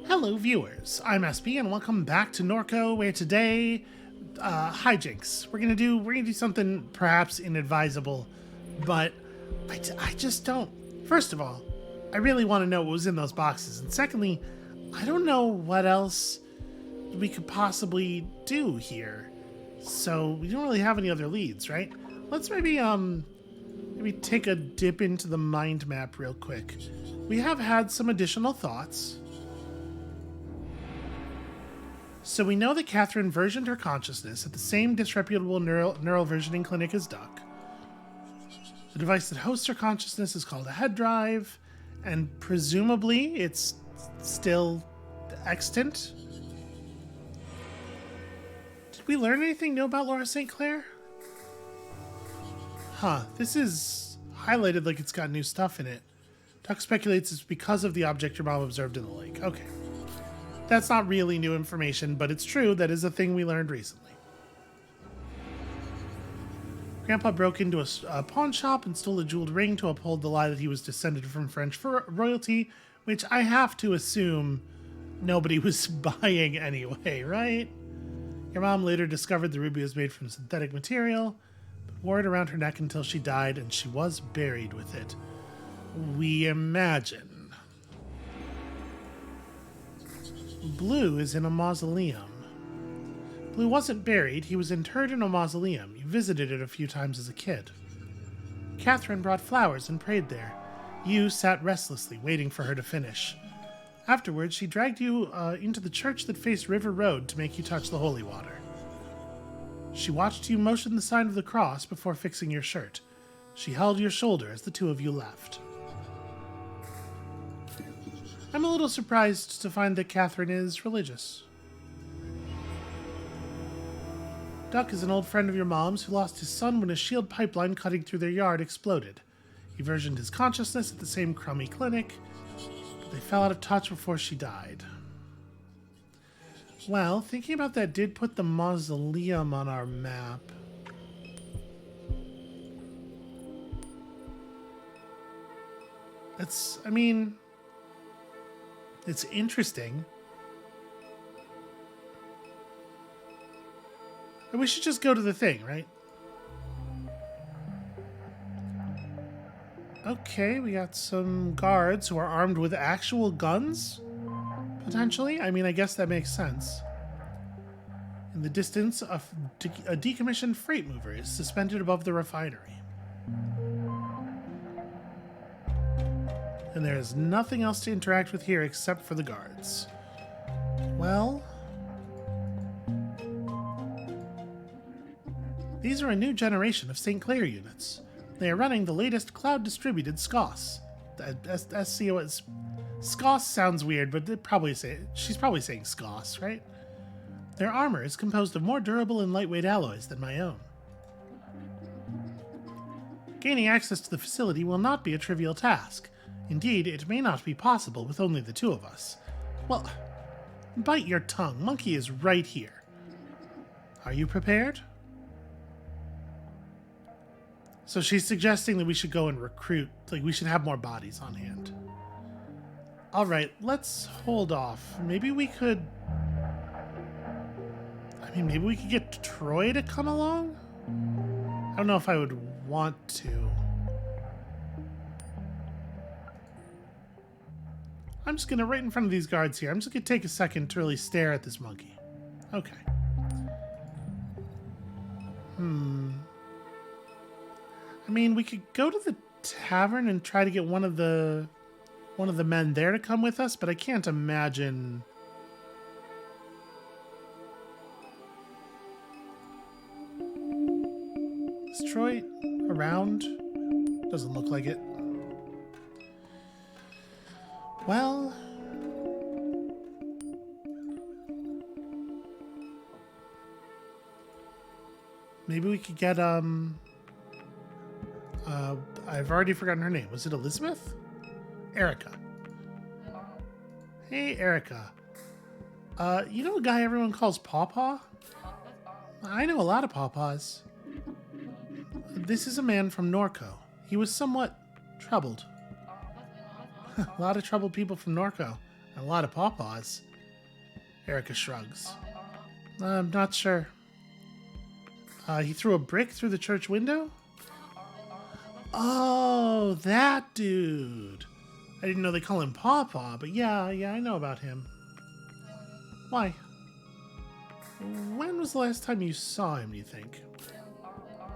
Hello viewers, I'm SB and welcome back to Norco, where today, hijinks. We're gonna do something perhaps inadvisable, but I just don't. First of all, I really want to know what was in those boxes, and secondly, I don't know what else we could possibly do here. So we don't really have any other leads, right? Let's maybe take a dip into the mind map real quick. We have had some additional thoughts. So we know that Catherine versioned her consciousness at the same disreputable neural versioning clinic as Duck. The device that hosts her consciousness is called a head drive, and presumably it's still extant. Did we learn anything new about Laura St. Clair? This is highlighted like it's got new stuff in it. Duck speculates it's because of the object your mom observed in the lake. Okay. That's not really new information, but it's true. That is a thing we learned recently. Grandpa broke into a pawn shop and stole a jeweled ring to uphold the lie that he was descended from French royalty, which I have to assume nobody was buying anyway, right? Your mom later discovered the ruby was made from synthetic material, but wore it around her neck until she died, and she was buried with it. We imagine. Blue is in a mausoleum. Blue wasn't buried, he was interred in a mausoleum. You visited it a few times as a kid. Catherine brought flowers and prayed there. You sat restlessly, waiting for her to finish. Afterwards, she dragged you into the church that faced River Road to make you touch the holy water. She watched you motion the sign of the cross before fixing your shirt. She held your shoulder as the two of you left. I'm a little surprised to find that Catherine is religious. Duck is an old friend of your mom's who lost his son when a shield pipeline cutting through their yard exploded. He versioned his consciousness at the same crummy clinic, but they fell out of touch before she died. Well, thinking about that did put the mausoleum on our map. It's interesting. And we should just go to the thing, right? Okay, we got some guards who are armed with actual guns, potentially. I mean, I guess that makes sense. In the distance, a decommissioned freight mover is suspended above the refinery. And there is nothing else to interact with here except for the guards. Well, these are a new generation of St. Clair units. They are running the latest cloud-distributed SCOS. SCOS. SCOS sounds weird, but she's probably saying SCOS, right? Their armor is composed of more durable and lightweight alloys than my own. Gaining access to the facility will not be a trivial task. Indeed, it may not be possible with only the two of us. Well, bite your tongue. Monkey is right here. Are you prepared? So she's suggesting that we should go and recruit, we should have more bodies on hand. All right, let's hold off. Maybe we could get Troy to come along? I don't know if I would want to. I'm just gonna, right in front of these guards here, I'm just gonna take a second to really stare at this monkey. Okay. I mean, we could go to the tavern and try to get one of the men there to come with us, but I can't imagine. Is Troy around? Doesn't look like it. Well, maybe we could get, I've already forgotten her name. Was it Elizabeth? Erica. Hey, Erica. You know a guy everyone calls Pawpaw? I know a lot of Pawpaws. This is a man from Norco. He was somewhat troubled. A lot of troubled people from Norco. A lot of pawpaws. Erica shrugs. I'm not sure. He threw a brick through the church window? Oh, that dude. I didn't know they call him Pawpaw, but yeah, I know about him. Why? When was the last time you saw him, do you think?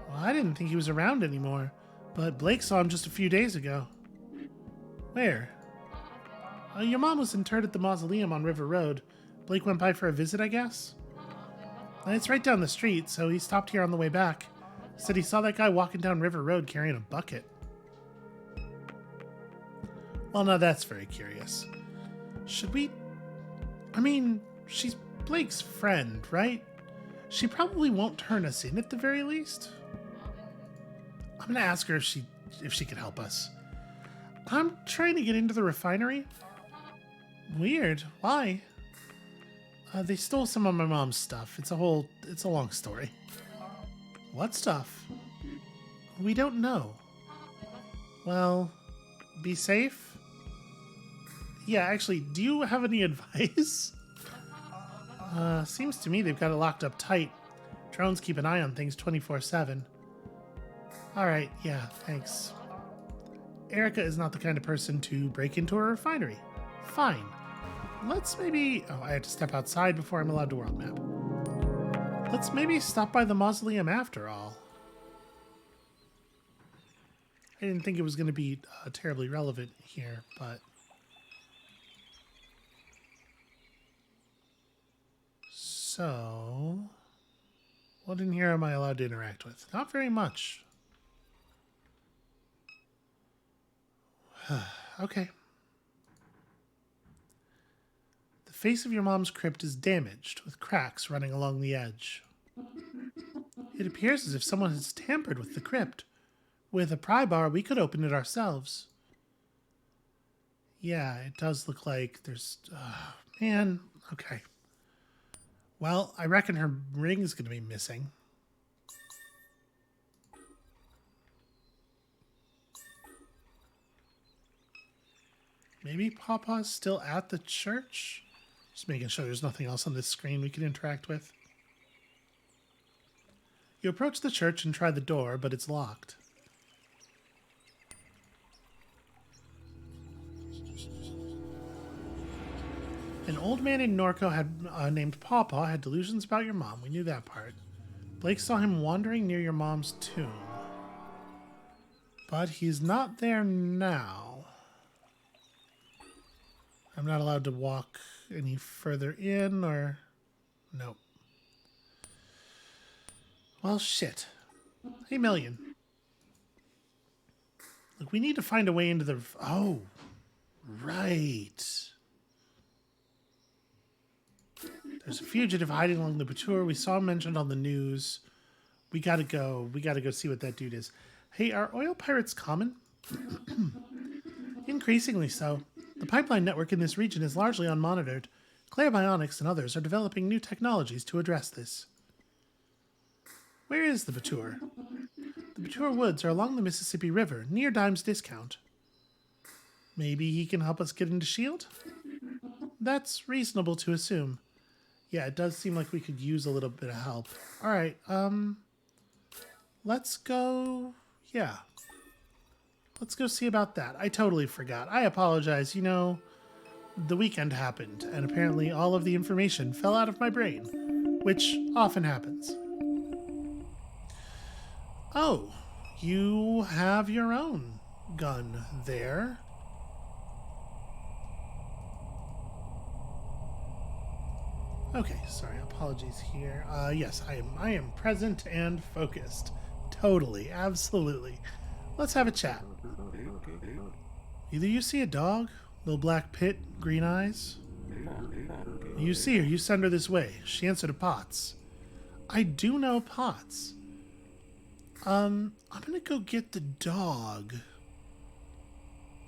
Well, I didn't think he was around anymore, but Blake saw him just a few days ago. Where? Your mom was interred at the mausoleum on River Road. Blake went by for a visit, I guess? It's right down the street, so he stopped here on the way back. Said he saw that guy walking down River Road carrying a bucket. Well, now that's very curious. Should we... I mean, she's Blake's friend, right? She probably won't turn us in at the very least. I'm gonna ask her if she could help us. I'm trying to get into the refinery. Weird. Why? They stole some of my mom's stuff. It's a long story. What stuff? We don't know. Well, be safe? Yeah, actually, do you have any advice? Seems to me they've got it locked up tight. Drones keep an eye on things 24/7. Alright, yeah, thanks. Erica is not the kind of person to break into a refinery. Fine. Let's maybe... Oh, I have to step outside before I'm allowed to world map. Let's maybe stop by the mausoleum after all. I didn't think it was going to be terribly relevant here, but... So... What in here am I allowed to interact with? Not very much. Okay. The face of your mom's crypt is damaged, with cracks running along the edge. It appears as if someone has tampered with the crypt. With a pry bar, we could open it ourselves. Yeah, it does look like there's... man, okay. Well, I reckon her ring's going to be missing. Maybe Papa's still at the church? Just making sure there's nothing else on this screen we can interact with. You approach the church and try the door, but it's locked. An old man in Norco named Pawpaw had delusions about your mom. We knew that part. Blake saw him wandering near your mom's tomb. But he's not there now. I'm not allowed to walk any further in, or... Nope. Well, shit. Hey, Million. Look, we need to find a way into the... Oh, right. There's a fugitive hiding along the Batour. We saw him mentioned on the news. We gotta go. We gotta go see what that dude is. Hey, are oil pirates common? Increasingly so. The pipeline network in this region is largely unmonitored. Claire Bionics and others are developing new technologies to address this. Where is the Batour? The Batour Woods are along the Mississippi River, near Dime's Discount. Maybe he can help us get into S.H.I.E.L.D.? That's reasonable to assume. Yeah, it does seem like we could use a little bit of help. Alright, let's go... Yeah. Let's go see about that. I totally forgot. I apologize. You know, the weekend happened, and apparently all of the information fell out of my brain, which often happens. Oh, you have your own gun there. Okay, sorry, apologies here. Yes, I am present and focused. Totally, absolutely. Let's have a chat. Either you see a dog, little black pit, green eyes. You see her, you send her this way. She answered to Potts. I do know Potts. I'm gonna go get the dog.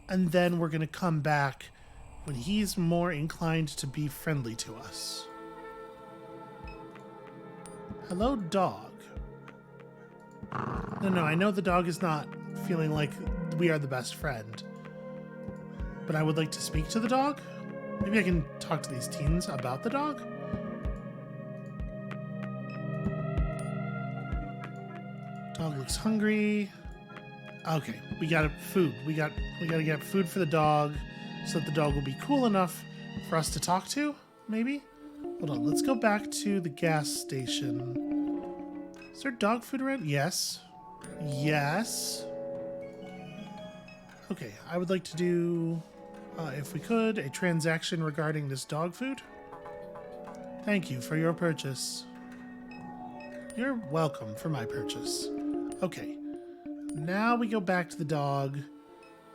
And then we're gonna come back when he's more inclined to be friendly to us. Hello, dog. No, I know the dog is not feeling like we are the best friend. But I would like to speak to the dog? Maybe I can talk to these teens about the dog? Dog looks hungry. Okay, we got food. We gotta get food for the dog so that the dog will be cool enough for us to talk to, maybe? Hold on, let's go back to the gas station. Is there dog food around? Yes. Yes. Okay, I would like to do, if we could, a transaction regarding this dog food. Thank you for your purchase. You're welcome for my purchase. Okay, now we go back to the dog.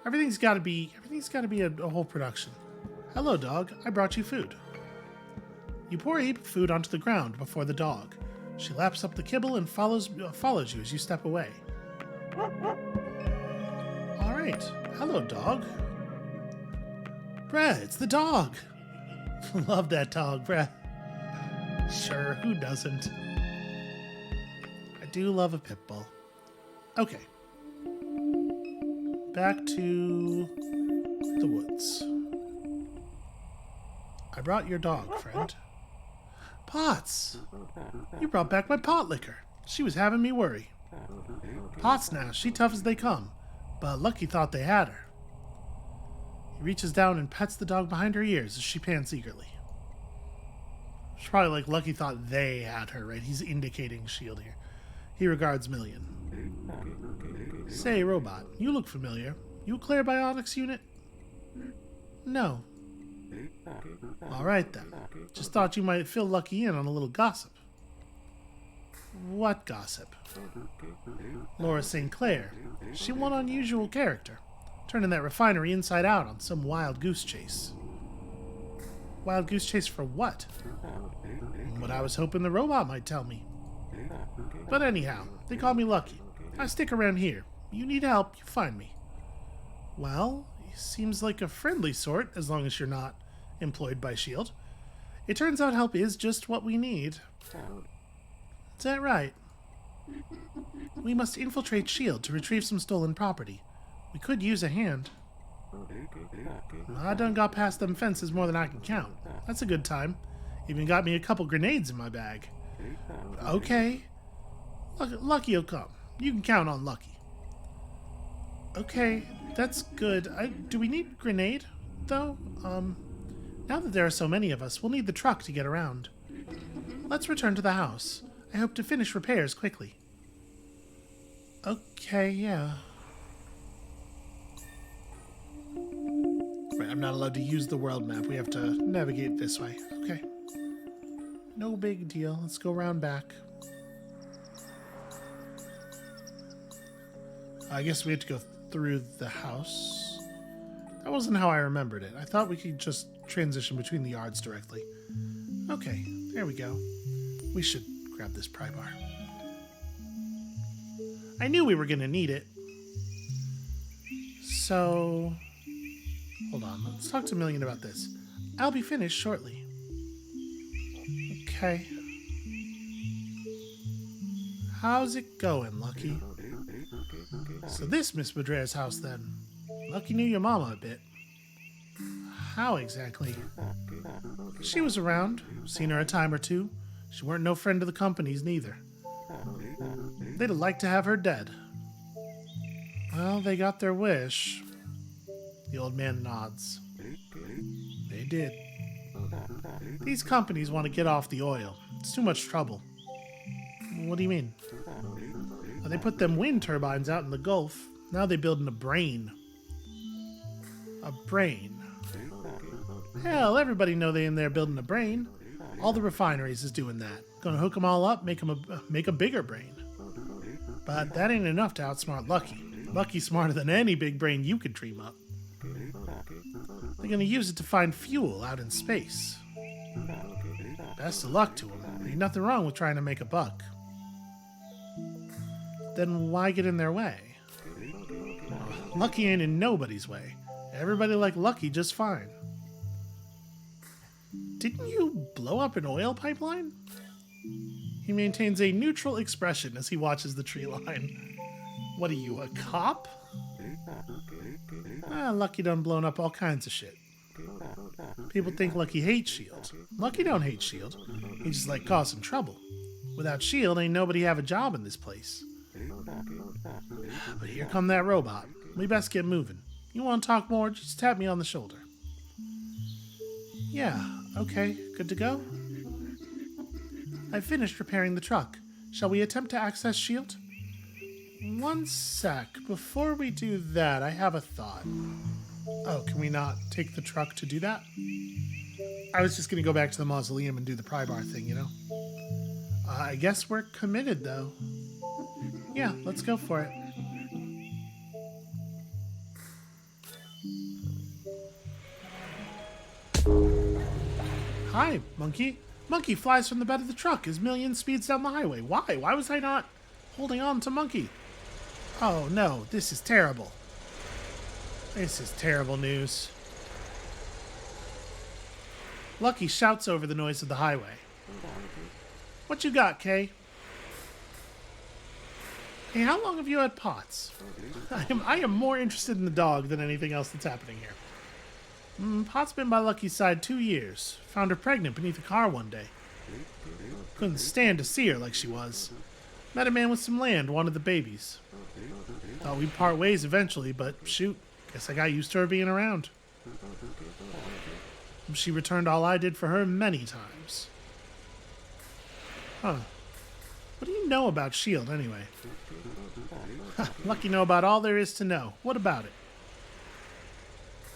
Everything's got to be a whole production. Hello, dog. I brought you food. You pour a heap of food onto the ground before the dog. She laps up the kibble and follows you as you step away. All right. Hello, dog. Brad, it's the dog. Love that dog, Brad. Sure, who doesn't? I do love a pit bull. Okay. Back to the woods. I brought your dog, friend. Potts! You brought back my pot liquor. She was having me worry. Potts now, she tough as they come, but Lucky thought they had her. He reaches down and pets the dog behind her ears as she pants eagerly. It's probably like Lucky thought they had her, right? He's indicating shield here. He regards Million. Say, robot, you look familiar. You a Clear Bionics unit? No. Alright then. Just thought you might fill Lucky in on a little gossip. What gossip? Laura St. Clair. She one unusual character. Turning that refinery inside out on some wild goose chase. Wild goose chase for what? What I was hoping the robot might tell me. But anyhow, they call me Lucky. I stick around here. You need help, you find me. Well, he seems like a friendly sort, as long as you're not employed by S.H.I.E.L.D. It turns out help is just what we need. Is that right? We must infiltrate S.H.I.E.L.D. to retrieve some stolen property. We could use a hand. I done got past them fences more than I can count. That's a good time. Even got me a couple grenades in my bag. Okay. Lucky'll come. You can count on Lucky. Okay, that's good. Do we need grenade, though? Now that there are so many of us, we'll need the truck to get around. Let's return to the house. I hope to finish repairs quickly. Okay, yeah. Right, I'm not allowed to use the world map. We have to navigate this way. Okay. No big deal. Let's go around back. I guess we have to go through the house. That wasn't how I remembered it. I thought we could just transition between the yards directly. Okay, there we go. We should grab this pry bar. I knew we were going to need it. So, hold on. Let's talk to Million about this. I'll be finished shortly. Okay. How's it going, Lucky? So this Miss Madrea's house, then. Lucky knew your mama a bit. How exactly? She was around. Seen her a time or two. She weren't no friend of the company's, neither. They'd have liked to have her dead. Well, they got their wish. The old man nods. They did. These companies want to get off the oil. It's too much trouble. What do you mean? Well, they put them wind turbines out in the Gulf. Now they building a brain. A brain. Hell, everybody know they in there building a brain. All the refineries is doing that. Gonna hook them all up, make a bigger brain. But that ain't enough to outsmart Lucky. Lucky's smarter than any big brain you could dream up. They're gonna use it to find fuel out in space. Best of luck to them. Ain't nothing wrong with trying to make a buck. Then why get in their way? Lucky ain't in nobody's way. Everybody like Lucky just fine. Didn't you blow up an oil pipeline? He maintains a neutral expression as he watches the tree line. What are you, a cop? Lucky done blown up all kinds of shit. People think Lucky hates S.H.I.E.L.D. Lucky don't hate S.H.I.E.L.D. He just like causing trouble. Without S.H.I.E.L.D., ain't nobody have a job in this place. But here come that robot. We best get moving. You want to talk more? Just tap me on the shoulder. Yeah, okay, good to go? I finished repairing the truck. Shall we attempt to access S.H.I.E.L.D.? One sec. Before we do that, I have a thought. Oh, can we not take the truck to do that? I was just going to go back to the mausoleum and do the pry bar thing, you know? I guess we're committed, though. Yeah, let's go for it. Hi, Monkey. Monkey flies from the bed of the truck as million speeds down the highway. Why? Why was I not holding on to Monkey? Oh no, this is terrible. This is terrible news. Lucky shouts over the noise of the highway. What you got, Kay? Hey, how long have you had Potts? I am more interested in the dog than anything else that's happening here. Pot's been by Lucky's side 2 years. Found her pregnant beneath a car one day. Couldn't stand to see her like she was. Met a man with some land, wanted the babies. Thought we'd part ways eventually, but shoot, guess I got used to her being around. She returned all I did for her many times. Huh. What do you know about S.H.I.E.L.D. anyway? Lucky know about all there is to know. What about it?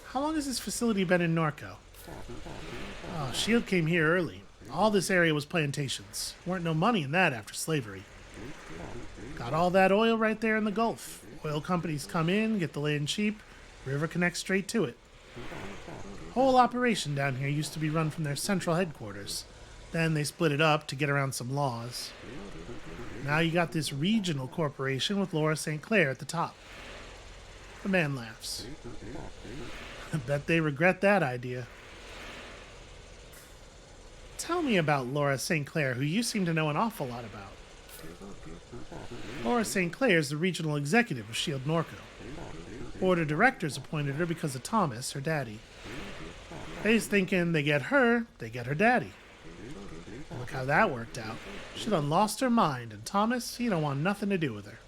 How long has this facility been in Norco? Oh, S.H.I.E.L.D. came here early. All this area was plantations. Weren't no money in that after slavery. Got all that oil right there in the Gulf. Oil companies come in, get the land cheap. River connects straight to it. Whole operation down here used to be run from their central headquarters. Then they split it up to get around some laws. Now you got this regional corporation with Laura St. Clair at the top. The man laughs. I bet they regret that idea. Tell me about Laura St. Clair, who you seem to know an awful lot about. Laura St. Clair is the regional executive of S.H.I.E.L.D. Norco. Board of directors appointed her because of Thomas, her daddy. They's thinking they get her daddy. Look how that worked out. She done lost her mind, and Thomas, he don't want nothing to do with her.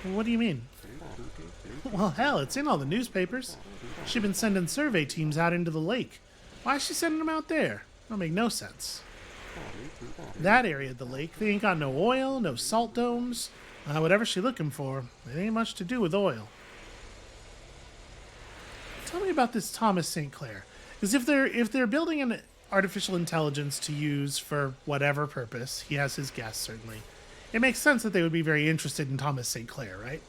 What do you mean? Well, hell, it's in all the newspapers. She been sending survey teams out into the lake. Why is she sending them out there? That'll make no sense. That area of the lake, they ain't got no oil, no salt domes. Whatever she looking for, it ain't much to do with oil. Tell me about this Thomas St. Clair. Because if they're building an artificial intelligence to use for whatever purpose, he has his guess certainly, it makes sense that they would be very interested in Thomas St. Clair, right?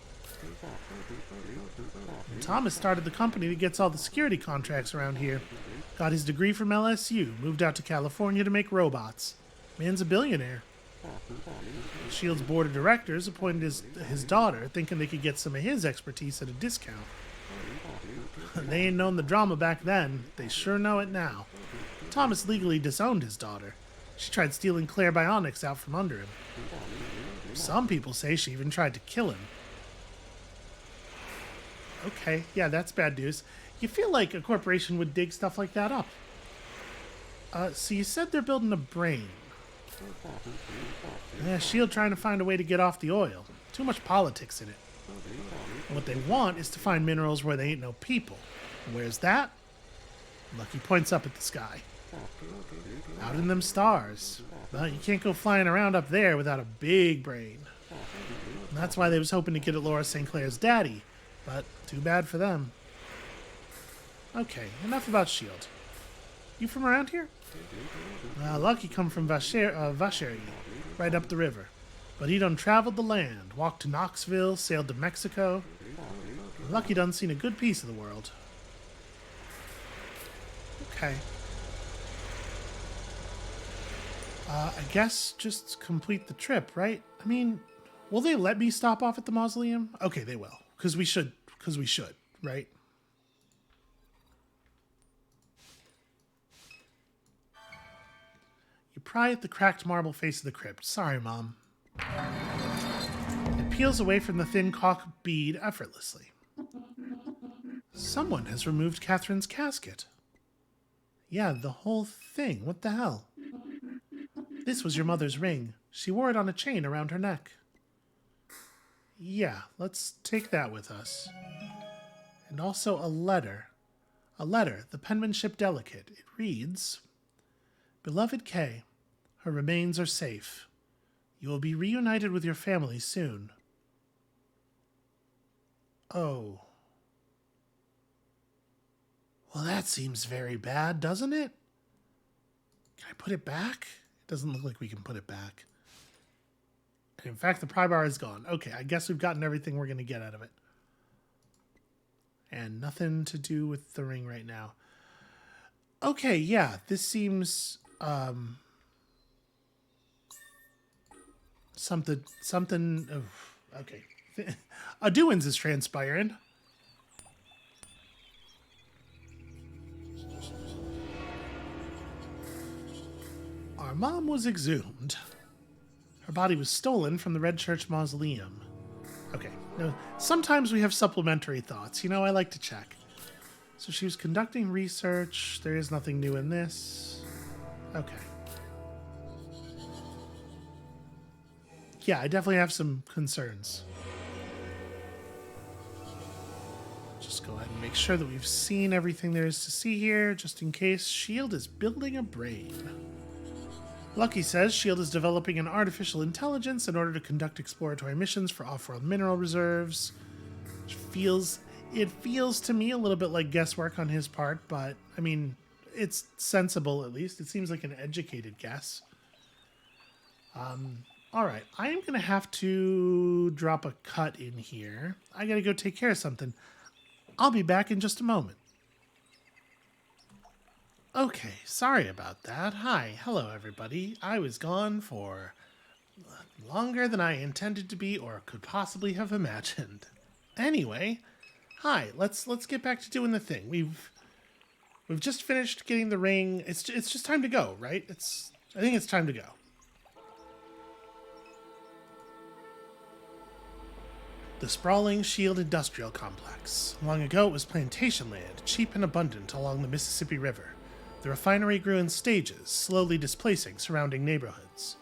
And Thomas started the company that gets all the security contracts around here. Got his degree from LSU, moved out to California to make robots. Man's a billionaire. S.H.I.E.L.D.'s board of directors appointed his daughter, thinking they could get some of his expertise at a discount. They ain't known the drama back then. They sure know it now. Thomas legally disowned his daughter. She tried stealing Claire Bionics out from under him. Some people say she even tried to kill him. Okay, yeah, that's bad news. You feel like a corporation would dig stuff like that up. So you said they're building a brain. Yeah, S.H.I.E.L.D. trying to find a way to get off the oil. Too much politics in it. And what they want is to find minerals where they ain't no people. And where's that? Lucky points up at the sky. Out in them stars. Well, you can't go flying around up there without a big brain. And that's why they was hoping to get at Laura St. Clair's daddy. But too bad for them. Okay, enough about S.H.I.E.L.D. You from around here? Lucky come from Vacherie, right up the river. But he done traveled the land, walked to Knoxville, sailed to Mexico. Lucky done seen a good piece of the world. Okay. I guess just complete the trip, right? I mean, will they let me stop off at the mausoleum? Okay, they will. Because we should, right? You pry at the cracked marble face of the crypt. Sorry, Mom. It peels away from the thin caulk bead effortlessly. Someone has removed Catherine's casket. Yeah, the whole thing. What the hell? This was your mother's ring. She wore it on a chain around her neck. Yeah, let's take that with us. And also a letter. A letter, the penmanship delicate. It reads, Beloved Kay, her remains are safe. You will be reunited with your family soon. Oh. Well, that seems very bad, doesn't it? Can I put it back? It doesn't look like we can put it back. And in fact, the pry bar is gone. Okay, I guess we've gotten everything we're going to get out of it. And nothing to do with the ring right now. Okay, yeah, this seems... Something... Oh, okay. A doings is transpiring. Our mom was exhumed. Her body was stolen from the Red Church Mausoleum. Okay, no, sometimes we have supplementary thoughts. You know, I like to check. So she was conducting research. There is nothing new in this. Okay. Yeah, I definitely have some concerns. Just go ahead and make sure that we've seen everything there is to see here, just in case. S.H.I.E.L.D. is building a brain. Lucky says S.H.I.E.L.D. is developing an artificial intelligence in order to conduct exploratory missions for off-world mineral reserves. It feels to me a little bit like guesswork on his part, but, I mean, it's sensible at least. It seems like an educated guess. Alright, I am going to have to drop a cut in here. I got to go take care of something. I'll be back in just a moment. Okay, sorry about that. Hi, hello everybody. I was gone for longer than I intended to be or could possibly have imagined. Anyway, hi, let's get back to doing the thing. We've just finished getting the ring. It's just time to go, right? I think it's time to go. The sprawling S.H.I.E.L.D. industrial complex. Long ago it was plantation land, cheap and abundant along the Mississippi River. The refinery grew in stages, slowly displacing surrounding neighborhoods.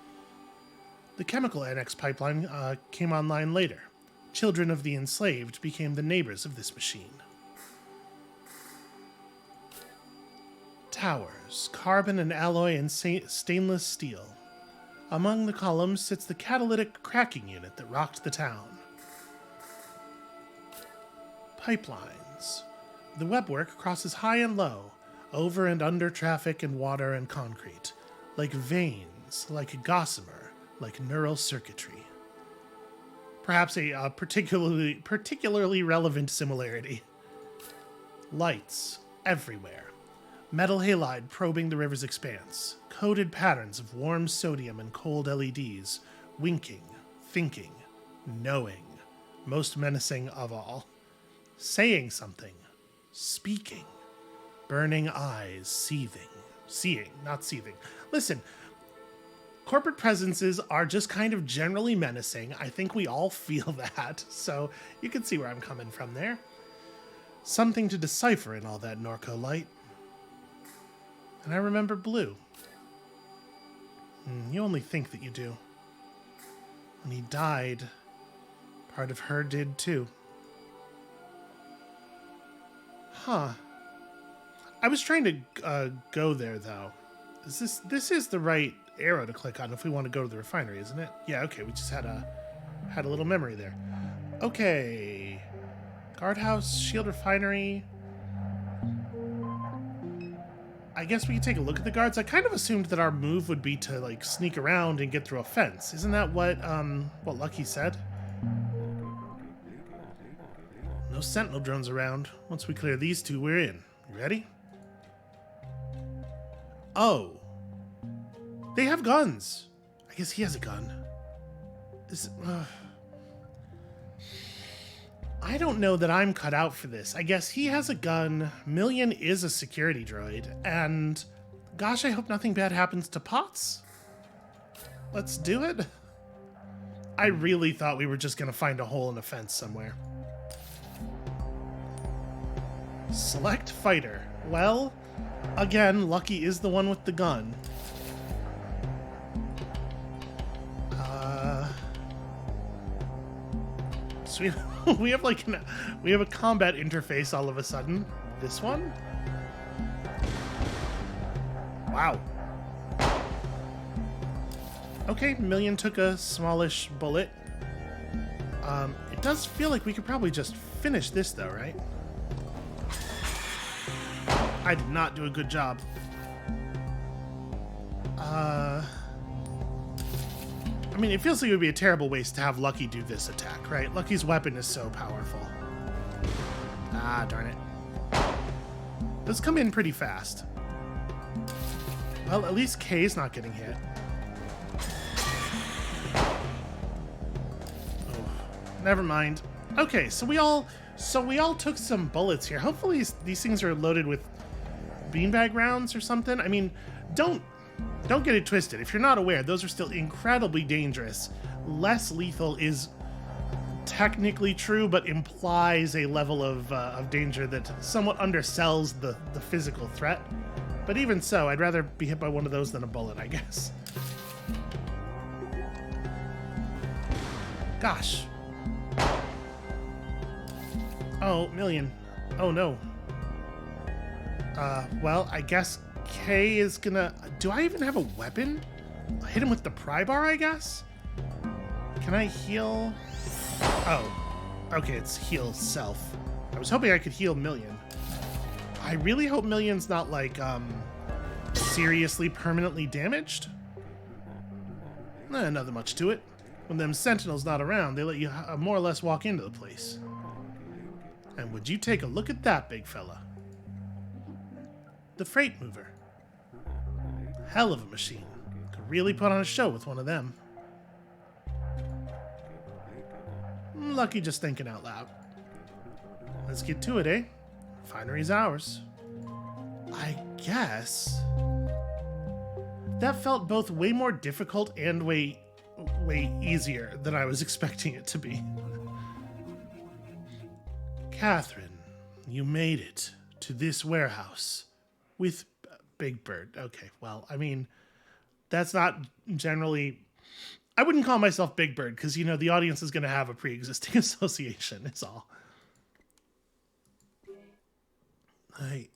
The chemical annex pipeline came online later. Children of the enslaved became the neighbors of this machine. Towers, carbon and alloy and stainless steel. Among the columns sits the catalytic cracking unit that rocked the town. Pipelines. The webwork crosses high and low, over and under traffic and water and concrete, like veins, like gossamer, like neural circuitry. Perhaps a particularly relevant similarity. Lights everywhere. Metal halide probing the river's expanse. Coded patterns of warm sodium and cold LEDs, winking, thinking, knowing, most menacing of all. Saying something, speaking. Burning eyes, seeing, not seething. Listen, corporate presences are just kind of generally menacing. I think we all feel that, so you can see where I'm coming from there. Something to decipher in all that Norco light. And I remember Blue. You only think that you do. When he died, part of her did too. Huh. I was trying to go there, though. This is the right arrow to click on if we want to go to the refinery, isn't it? Yeah, okay, we just had a little memory there. Okay. Guardhouse, S.H.I.E.L.D. refinery. I guess we can take a look at the guards. I kind of assumed that our move would be to, like, sneak around and get through a fence. Isn't that what Lucky said? No sentinel drones around. Once we clear these two, we're in. You ready? Oh. They have guns. I guess he has a gun. I don't know that I'm cut out for this. I guess he has a gun. Million is a security droid. And gosh, I hope nothing bad happens to Potts. Let's do it. I really thought we were just going to find a hole in a fence somewhere. Select fighter. Well, Again, Lucky is the one with the gun. So we have like we have a combat interface all of a sudden. This one? Wow. Okay, Million took a smallish bullet. It does feel like we could probably just finish this though, right? I did not do a good job. I mean, it feels like it would be a terrible waste to have Lucky do this attack, right? Lucky's weapon is so powerful. Ah, darn it. Does come in pretty fast. Well, at least Kay's not getting hit. Oh, never mind. Okay, so we all took some bullets here. Hopefully these things are loaded with beanbag rounds or something. I mean, don't get it twisted. If you're not aware, those are still incredibly dangerous. Less lethal is technically true, but implies a level of danger that somewhat undersells the physical threat. But even so, I'd rather be hit by one of those than a bullet, I guess. Gosh. Oh, Million. Oh, no. Well, I guess Kay is gonna... Do I even have a weapon? I'll hit him with the pry bar, I guess? Can I heal? Oh. Okay, it's heal self. I was hoping I could heal Million. I really hope Million's not, like, seriously permanently damaged. Nothing much to it. When them sentinels not around, they let you more or less walk into the place. And would you take a look at that, big fella? The freight mover. Hell of a machine. Could really put on a show with one of them. Lucky just thinking out loud. Let's get to it, eh? Finery's ours. I guess... That felt both way more difficult and way easier than I was expecting it to be. Catherine, you made it to this warehouse with Big Bird. Okay, well, I mean, that's not generally... I wouldn't call myself Big Bird because, you know, the audience is going to have a pre-existing association, is all. I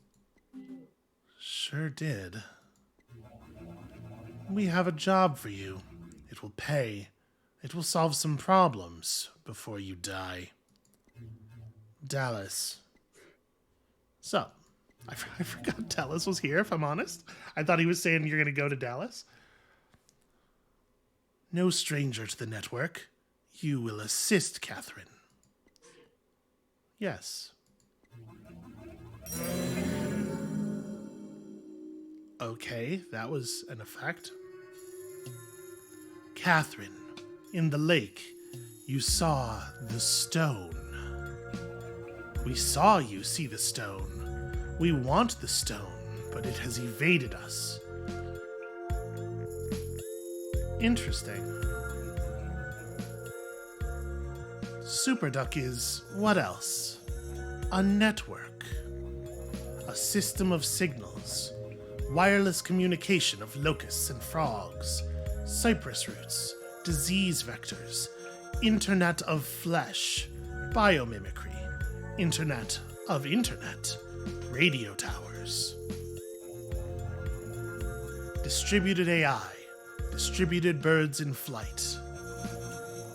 sure did. We have a job for you. It will pay. It will solve some problems before you die. Dallas. So, I forgot Dallas was here, if I'm honest. I thought he was saying you're going to go to Dallas. No stranger to the network. You will assist Catherine. Yes. Okay, that was an effect. Catherine, in the lake, you saw the stone. We saw you see the stone. We want the stone, but it has evaded us. Interesting. Superduck is what else? A network. A system of signals. Wireless communication of locusts and frogs. Cypress roots. Disease vectors. Internet of flesh. Biomimicry. Internet of internet. Radio towers. Distributed AI. Distributed birds in flight.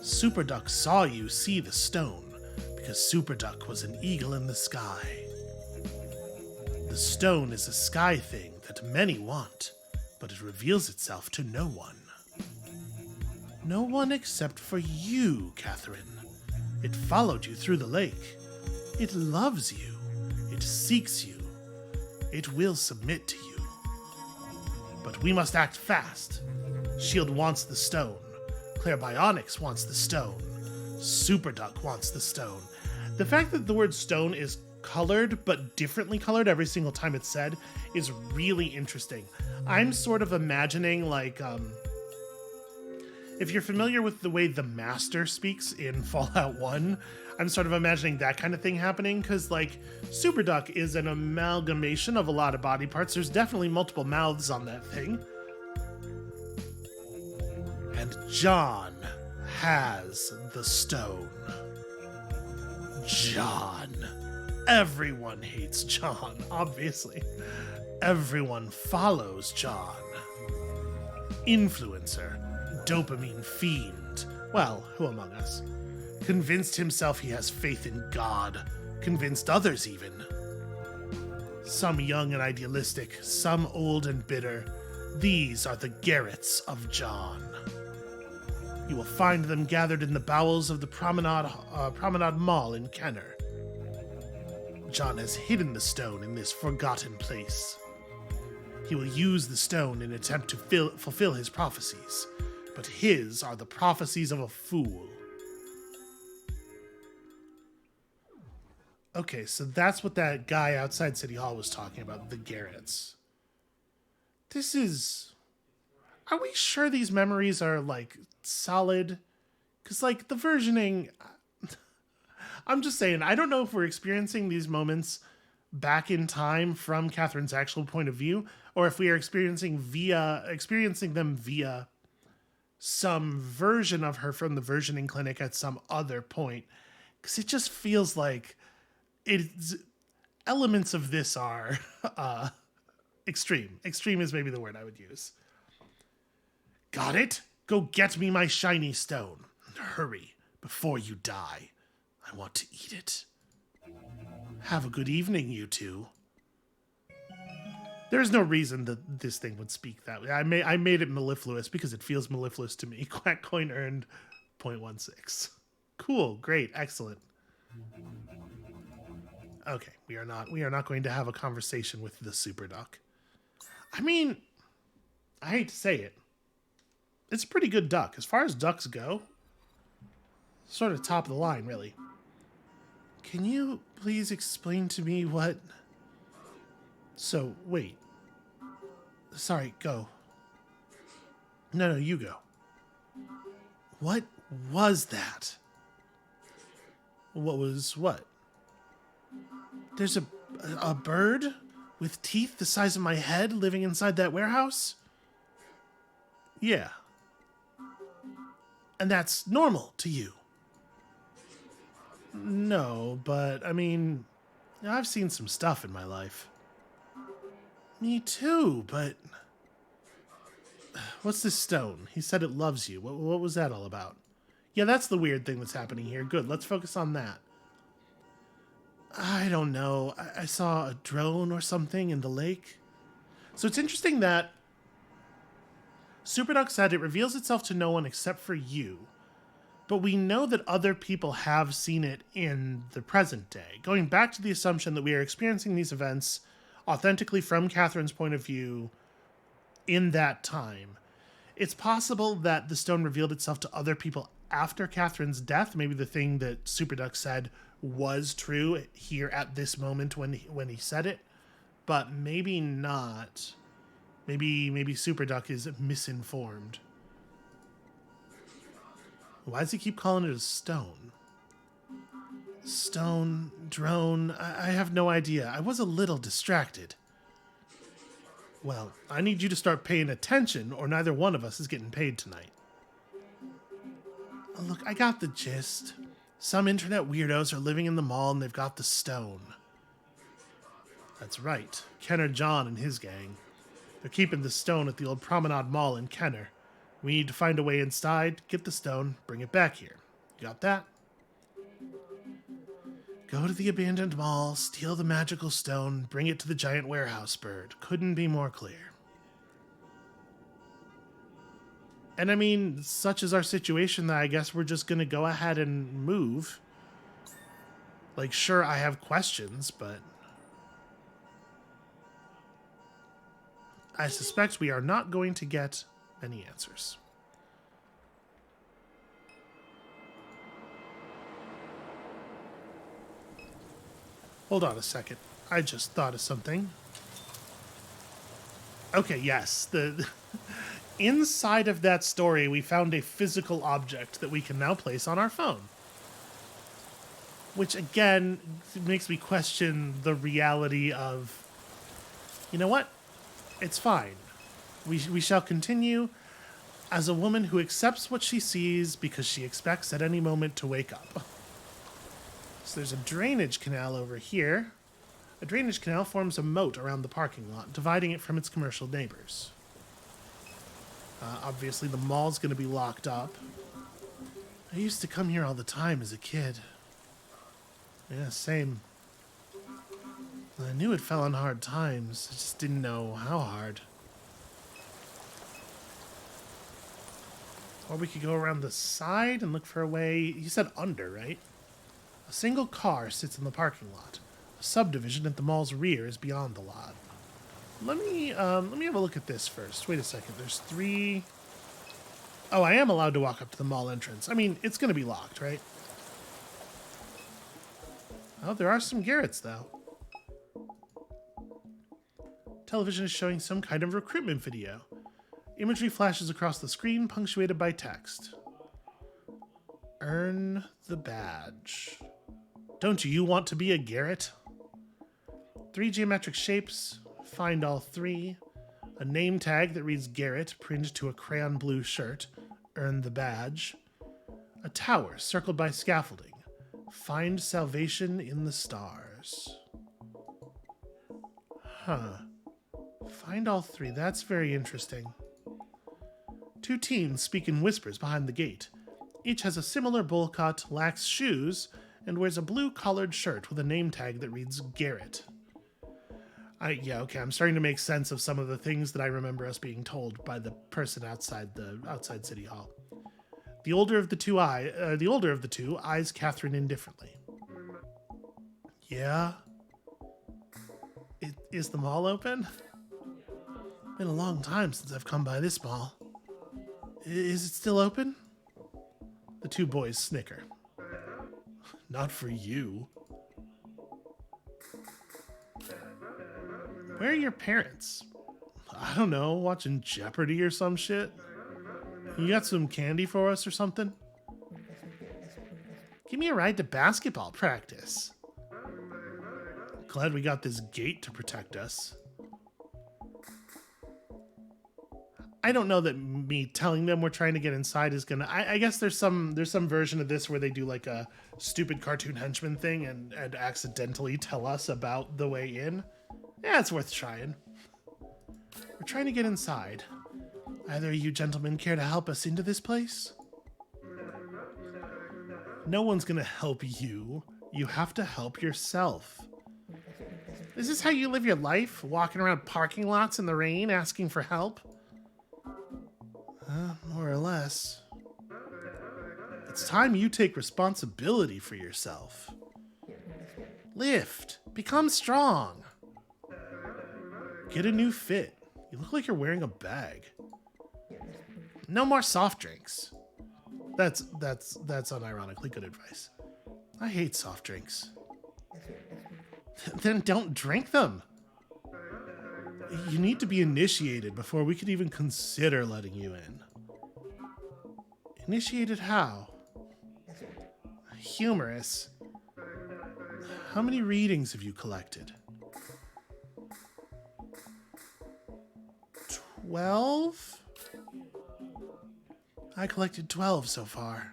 Superduck saw you see the stone because Superduck was an eagle in the sky. The stone is a sky thing that many want, but it reveals itself to no one. No one except for you, Catherine. It followed you through the lake. It loves you. It seeks you. It will submit to you. But we must act fast. S.H.I.E.L.D. wants the stone. Clairbionics wants the stone. Superduck wants the stone. The fact that the word stone is colored, but differently colored every single time it's said, is really interesting. I'm sort of imagining, like, If you're familiar with the way the Master speaks in Fallout 1, I'm sort of imagining that kind of thing happening, because, like, Super Duck is an amalgamation of a lot of body parts. There's definitely multiple mouths on that thing. And John has the stone. John. Everyone hates John, obviously. Everyone follows John. Influencer. Dopamine fiend. Well, who among us? Convinced himself he has faith in God. Convinced others even. Some young and idealistic, some old and bitter. These are the Garrets of John. You will find them gathered in the bowels of the Promenade Mall in Kenner. John has hidden the stone in this forgotten place. He will use the stone in an attempt to fulfill his prophecies, but his are the prophecies of a fool. Okay, so that's what that guy outside City Hall was talking about, the Garrets. This is... Are we sure these memories are, like, solid? Because, like, the versioning... I'm just saying, I don't know if we're experiencing these moments back in time from Catherine's actual point of view, or if we are experiencing them via some version of her from the versioning clinic at some other point. Because it just feels like elements of this are extreme. Extreme is maybe the word I would use. Got it? Go get me my shiny stone. Hurry, before you die. I want to eat it. Have a good evening, you two. There's no reason that this thing would speak that way. I made it mellifluous because it feels mellifluous to me. Quack coin earned 0.16. Cool, great, excellent. Okay, we are not going to have a conversation with the Super Duck. I mean, I hate to say it. It's a pretty good duck. As far as ducks go, sort of top of the line, really. Can you please explain to me what... So, wait. Sorry, go. No, you go. What was that? What was what? There's a bird with teeth the size of my head living inside that warehouse? Yeah. And that's normal to you? No, but, I mean, I've seen some stuff in my life. Me too, but... What's this stone? He said it loves you. What was that all about? Yeah, that's the weird thing that's happening here. Good, let's focus on that. I don't know. I saw a drone or something in the lake. So it's interesting that Superduck said it reveals itself to no one except for you. But we know that other people have seen it in the present day. Going back to the assumption that we are experiencing these events authentically from Catherine's point of view in that time. It's possible that the stone revealed itself to other people after Catherine's death. Maybe the thing that Superduck said was true here at this moment when he said it. But maybe not. Maybe Superduck is misinformed. Why does he keep calling it a stone? Stone, drone, I have no idea. I was a little distracted. Well, I need you to start paying attention or neither one of us is getting paid tonight. Look, I got the gist. Some internet weirdos are living in the mall and they've got the stone. That's right. Kenner John and his gang. They're keeping the stone at the old Promenade Mall in Kenner. We need to find a way inside, get the stone, bring it back here. You got that? Go to the abandoned mall, steal the magical stone, bring it to the giant warehouse bird. Couldn't be more clear. And I mean, such is our situation that I guess we're just going to go ahead and move. Like, sure, I have questions, but I suspect we are not going to get any answers. Hold on a second. I just thought of something. Okay, yes. inside of that story, we found a physical object that we can now place on our phone. Which, again, makes me question the reality of, you know what? It's fine. We shall continue as a woman who accepts what she sees because she expects at any moment to wake up. So there's a drainage canal over here. A drainage canal forms a moat around the parking lot, dividing it from its commercial neighbors. Obviously, the mall's going to be locked up. I used to come here all the time as a kid. Yeah, same. I knew it fell on hard times. I just didn't know how hard. Or we could go around the side and look for a way. You said under, right? A single car sits in the parking lot. A subdivision at the mall's rear is beyond the lot. Let me have a look at this first. Wait a second. There's 3. Oh, I am allowed to walk up to the mall entrance. I mean, it's going to be locked, right? Oh, there are some Garretts, though. Television is showing some kind of recruitment video. Imagery flashes across the screen, punctuated by text. Earn the badge. Don't you want to be a Garrett? 3 geometric shapes. Find all 3. A name tag that reads Garrett, printed to a crayon blue shirt. Earn the badge. A tower circled by scaffolding. Find salvation in the stars. Huh. Find all 3. That's very interesting. 2 teens speak in whispers behind the gate. Each has a similar bowl cut, lacks shoes, and wears a blue collared shirt with a name tag that reads Garrett. Yeah, okay, I'm starting to make sense of some of the things that I remember us being told by the person outside City Hall. The older of the two eyes Catherine indifferently. Yeah? Is the mall open? Been a long time since I've come by this mall. Is it still open? The 2 boys snicker. Not for you. Where are your parents? I don't know, watching Jeopardy or some shit? You got some candy for us or something? Give me a ride to basketball practice. Glad we got this gate to protect us. I don't know that me telling them we're trying to get inside is gonna. I guess there's some version of this where they do like a stupid cartoon henchman thing and accidentally tell us about the way in. Yeah, it's worth trying. We're trying to get inside. Either of you gentlemen care to help us into this place? No one's gonna help you. You have to help yourself. Is this how you live your life? Walking around parking lots in the rain asking for help? More or less. It's time you take responsibility for yourself. Lift. Become strong. Get a new fit. You look like you're wearing a bag. No more soft drinks. That's unironically good advice. I hate soft drinks. Then don't drink them. You need to be initiated before we could even consider letting you in. Initiated how? Humorous. How many readings have you collected? 12? I collected 12 so far.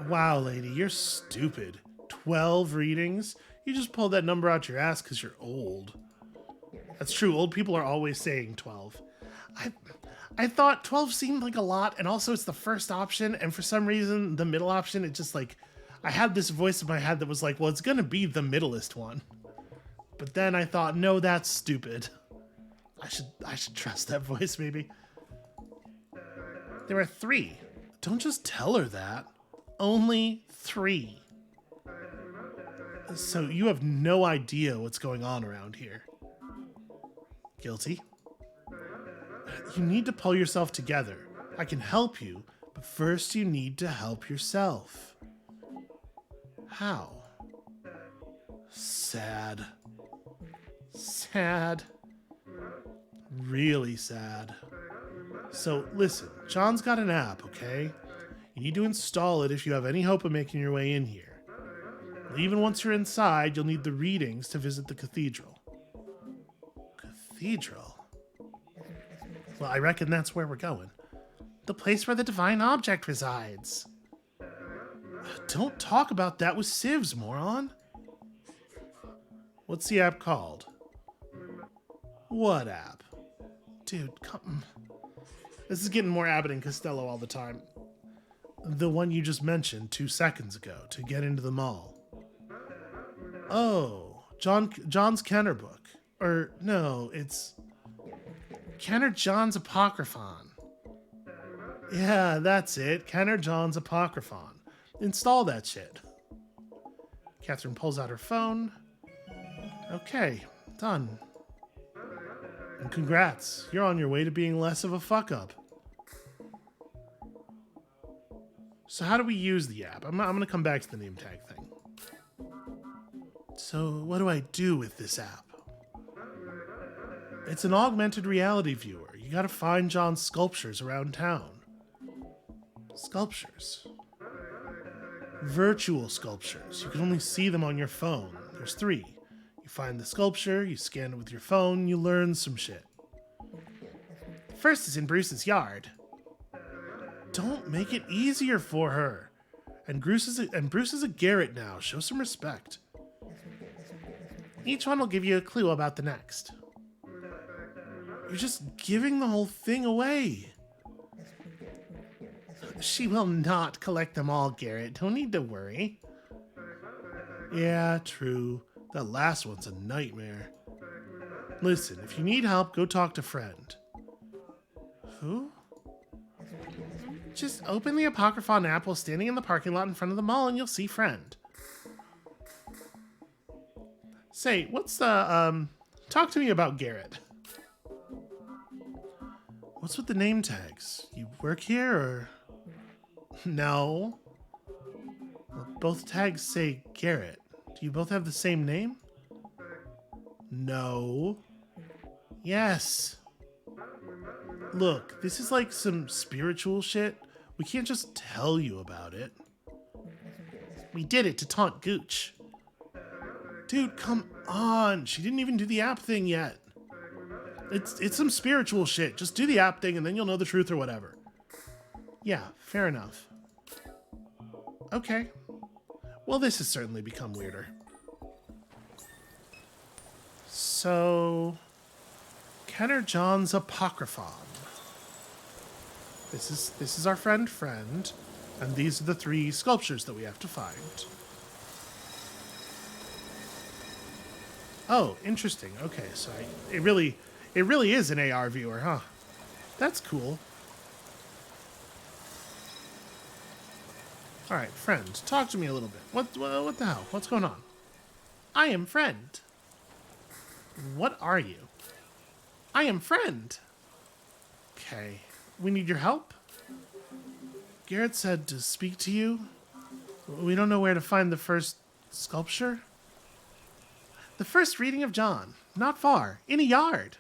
Wow, lady, you're stupid. 12 readings? You just pulled that number out your ass because you're old. That's true, old people are always saying 12. I thought 12 seemed like a lot, and also it's the first option, and for some reason, the middle option, it just like, I had this voice in my head that was like, well, it's gonna be the middleest one. But then I thought, no, that's stupid. I should trust that voice, maybe. There are 3. Don't just tell her that. Only 3. So you have no idea what's going on around here. Guilty? You need to pull yourself together. I can help you, but first you need to help yourself. How? Sad. Sad. really sad. So listen, John's got an app, okay? You need to install it if you have any hope of making your way in here. Even once you're inside, you'll need the readings to visit the cathedral. Cathedral? Well, I reckon that's where we're going. The place where the divine object resides. Don't talk about that with sieves, moron. What's the app called? What app? Dude, come. This is getting more Abbott and Costello all the time. The one you just mentioned 2 seconds ago to get into the mall. Oh, John's Kenner book. Or, no, it's Kenner John's Apocryphon. Yeah, that's it. Kenner John's Apocryphon. Install that shit. Catherine pulls out her phone. Okay, done. And congrats, you're on your way to being less of a fuck-up. So how do we use the app? I'm going to come back to the name tag thing. So what do I do with this app? It's an augmented reality viewer. You gotta find John's sculptures around town. Sculptures. Virtual sculptures. You can only see them on your phone. There's 3. You find the sculpture, you scan it with your phone, you learn some shit. First is in Bruce's yard. Don't make it easier for her. And Bruce is a Garrett now. Show some respect. Each one will give you a clue about the next. You're just giving the whole thing away. She will not collect them all, Garrett. Don't need to worry. Yeah, true. That last one's a nightmare. Listen, if you need help, go talk to Friend. Who? Just open the Apocryphon app while standing in the parking lot in front of the mall and you'll see Friend. Say, what's the, talk to me about Garrett. What's with the name tags? You work here, or? No. Well, both tags say Garrett. Do you both have the same name? No. Yes. Look, this is like some spiritual shit. We can't just tell you about it. We did it to taunt Gooch. Dude, come on. She didn't even do the app thing yet. It's some spiritual shit. Just do the app thing and then you'll know the truth or whatever. Yeah, fair enough. Okay. Well, this has certainly become weirder. So, Kenner John's Apocryphon. This is our friend, and these are the 3 sculptures that we have to find. Oh, interesting. Okay, so it really is an AR viewer, huh? That's cool. All right, Friend, talk to me a little bit. What the hell? What's going on? I am Friend. What are you? I am Friend. Okay, we need your help. Garrett said to speak to you. We don't know where to find the first sculpture. The first reading of John. Not far. In a yard.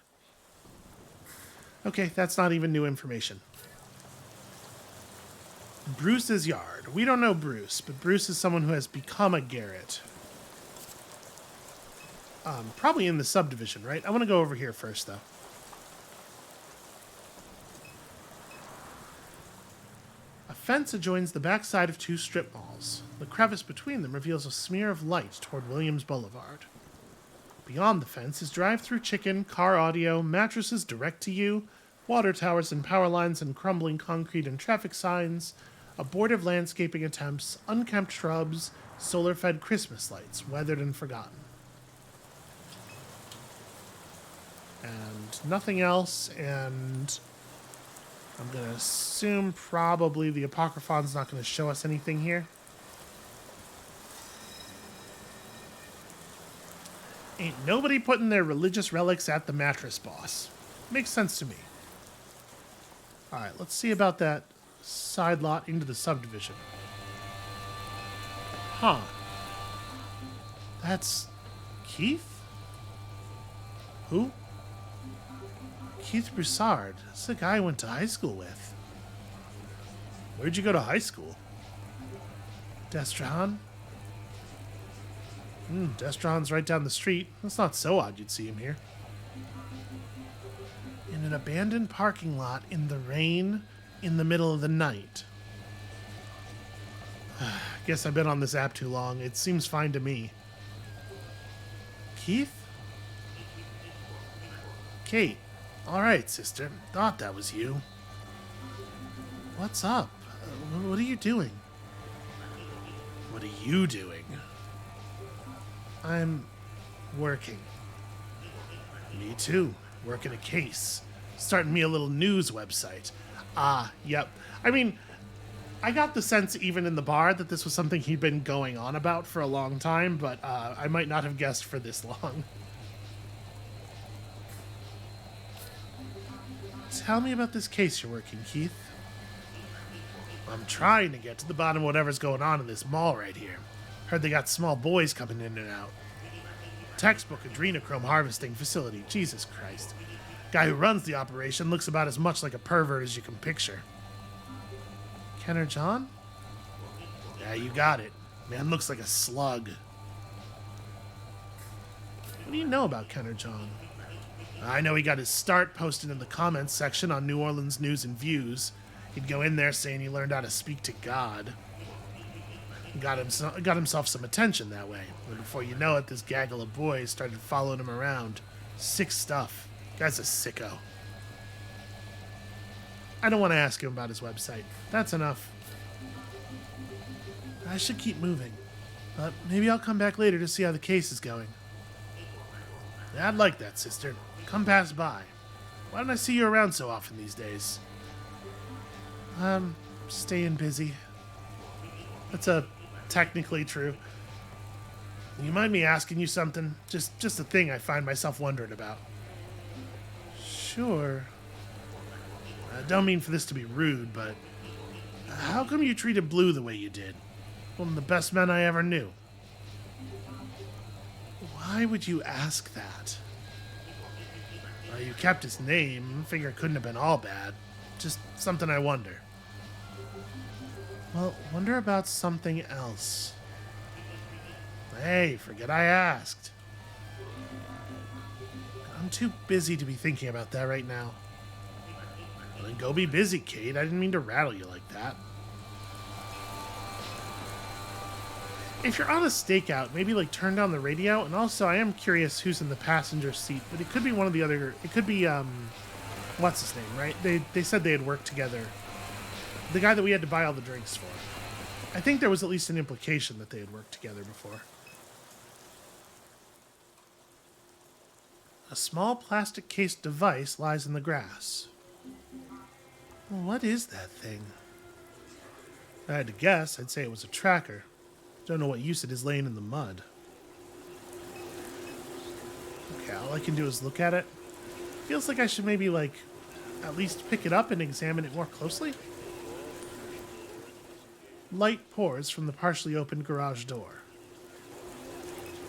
Okay, that's not even new information. Bruce's yard. We don't know Bruce, but Bruce is someone who has become a Garrett. Probably in the subdivision, right? I want to go over here first, though. A fence adjoins the backside of 2 strip malls. The crevice between them reveals a smear of light toward Williams Boulevard. Beyond the fence is drive-through chicken, car audio, mattresses direct to you, water towers and power lines and crumbling concrete and traffic signs, abortive landscaping attempts, unkempt shrubs, solar-fed Christmas lights, weathered and forgotten. And nothing else, and I'm going to assume probably the Apocryphon's not going to show us anything here. Ain't nobody putting their religious relics at the mattress boss. Makes sense to me. Alright, let's see about that side lot into the subdivision. Huh. That's Keith? Who? Keith Brossard. That's the guy I went to high school with. Where'd you go to high school? Destron. Destron's right down the street. It's not so odd you'd see him here. In an abandoned parking lot in the rain in the middle of the night. Guess I've been on this app too long. It seems fine to me. Keith? Kate. All right, sister. Thought that was you. What's up? What are you doing? What are you doing? I'm working. Me too. Working a case. Starting me a little news website. Yep. I mean, I got the sense even in the bar that this was something he'd been going on about for a long time, but I might not have guessed for this long. Tell me about this case you're working, Keith. I'm trying to get to the bottom of whatever's going on in this mall right here. Heard they got small boys coming in and out. Textbook adrenochrome harvesting facility. Jesus Christ. Guy who runs the operation looks about as much like a pervert as you can picture. Kenner John? Yeah, you got it. Man looks like a slug. What do you know about Kenner John? I know he got his start posting in the comments section on New Orleans News and Views. He'd go in there saying he learned how to speak to God. Got himself some attention that way. And before you know it, this gaggle of boys started following him around. Sick stuff. Guy's a sicko. I don't want to ask him about his website. That's enough. I should keep moving. But maybe I'll come back later to see how the case is going. Yeah, I'd like that, sister. Come pass by. Why don't I see you around so often these days? Staying busy. That's technically true. You mind me asking you something? Just a thing I find myself wondering about. Sure. I don't mean for this to be rude, but how come you treated Blue the way you did? One of the best men I ever knew. Why would you ask that? Well, you kept his name. Figure it couldn't have been all bad. Just something I wonder. Well, wonder about something else. Hey, forget I asked. I'm too busy to be thinking about that right now. Well, then go be busy, Kate. I didn't mean to rattle you like that. If you're on a stakeout, maybe turn down the radio. And also, I am curious who's in the passenger seat, but it could be one of the other. It could be what's his name, right? They said they had worked together. The guy that we had to buy all the drinks for. I think there was at least an implication that they had worked together before. A small plastic cased device lies in the grass. Well, what is that thing? If I had to guess, I'd say it was a tracker. Don't know what use it is laying in the mud. Okay, all I can do is look at it. Feels like I should maybe, at least pick it up and examine it more closely. Light pours from the partially opened garage door.